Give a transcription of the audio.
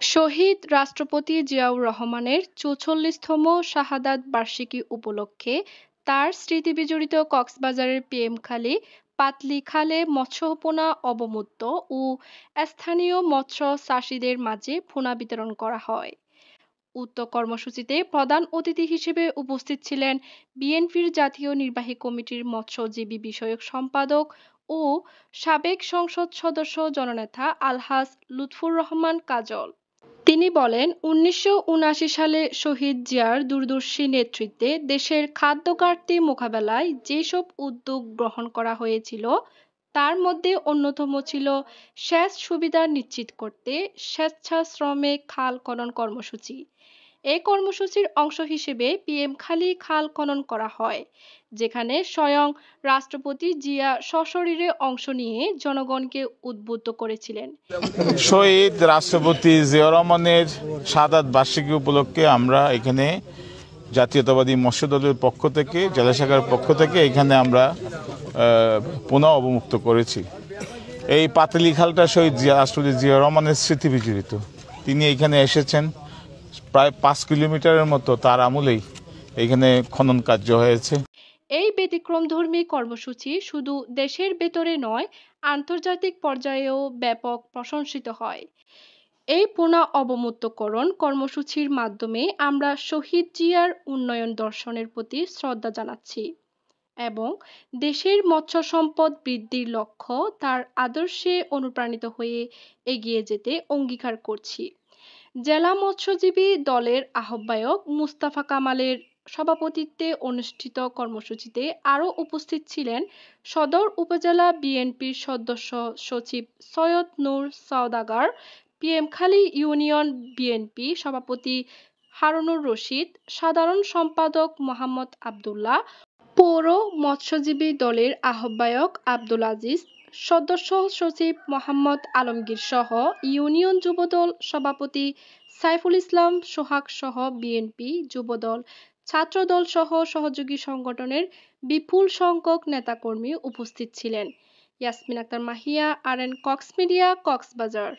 শহীদ রাষ্ট্রপতি জিয়াউর রহমানের ৪৪তম শাহাদাত বার্ষিকী উপলক্ষে তার স্মৃতিবিজড়িত কক্সবাজারের পিএমখালী পাতলী খালে মৎস্যপণা অবমুক্ত ও স্থানীয় মৎস্য চাষীদের মাঝে পোনা বিতরণ করা হয়। উক্ত কর্মসূচিতে প্রধান অতিথি হিসেবে উপস্থিত ছিলেন বিএনপির জাতীয় নির্বাহী কমিটির মৎস্যজীবী বিষয়ক সম্পাদক ও সাবেক সংসদ সদস্য জননেতা আলহাজ লুৎফুর রহমান কাজল। তিনি বলেন, ১৯৭৯ সালে শহীদ জিয়ার দূরদর্শী নেতৃত্বে দেশের খাদ্য ঘাটতি মোকাবেলায় যেসব উদ্যোগ গ্রহণ করা হয়েছিল তার মধ্যে অন্যতম ছিল সেচ সুবিধা নিশ্চিত করতে স্বেচ্ছাশ্রমে খাল খনন কর্মসূচি। এই কর্মসূচির অংশ হিসেবে পিএমখালী খাল খনন করা হয়, যেখানে স্বয়ং রাষ্ট্রপতি জিয়া সশরীরে অংশ নিয়ে জনগণকে উদ্বুদ্ধ করেছিলেন। শহীদ রাষ্ট্রপতি জিয়াউর রহমানের শাহাদাত বার্ষিকী উপলক্ষে আমরা এখানে জাতীয়তাবাদী মৎস্য দলের পক্ষ থেকে, জেলা শাখার পক্ষ থেকে এখানে আমরা পোনা অবমুক্ত করেছি। এই পাতলী খালটা শহীদ রাষ্ট্রপতি জিয়াউর রহমানের স্মৃতি বিজড়িত। তিনি এখানে এসেছেন প্রায় ৫ কিলোমিটারের মতো, তার আমলেই এখানে খনন কার্য হয়েছে। এই ব্যতিক্রমধর্মী কর্মসূচি শুধু দেশের ভেতরে নয়, আন্তর্জাতিক পর্যায়েও ব্যাপক প্রশংসিত হয়। এই পোনা অবমুক্তকরণ কর্মসূচির মাধ্যমে আমরা শহীদ জিয়ার উন্নয়ন দর্শনের প্রতি শ্রদ্ধা জানাচ্ছি এবং দেশের মৎস্য সম্পদ বৃদ্ধির লক্ষ্য তার আদর্শে অনুপ্রাণিত হয়ে এগিয়ে যেতে অঙ্গীকার করছি। জেলা মৎস্যজীবী দলের আহ্বায়ক মুস্তাফা কামালের সভাপতিত্বে অনুষ্ঠিত কর্মসূচিতে আরও উপস্থিত ছিলেন সদর উপজেলা বিএনপির সদস্য সচিব সৈয়দ নূর সওদাগর, পিএমখালী ইউনিয়ন বিএনপি সভাপতি হারুনুর রশিদ, সাধারণ সম্পাদক মোহাম্মদ আবদুল্লাহ, পৌর মৎস্যজীবী দলের আহ্বায়ক আব্দুল আজিজ, সদস্য সচিব মোহাম্মদ আলমগীর সহ ইউনিয়ন যুবদল সভাপতি সাইফুল ইসলাম সোহাগ সহ বিএনপি, যুবদল, ছাত্রদল সহ সহযোগী সংগঠনের বিপুল সংখ্যক নেতাকর্মী উপস্থিত ছিলেন। ইয়াসমিন আক্তার মাহিয়া, আরএন কক্স মিডিয়া, কক্সবাজার।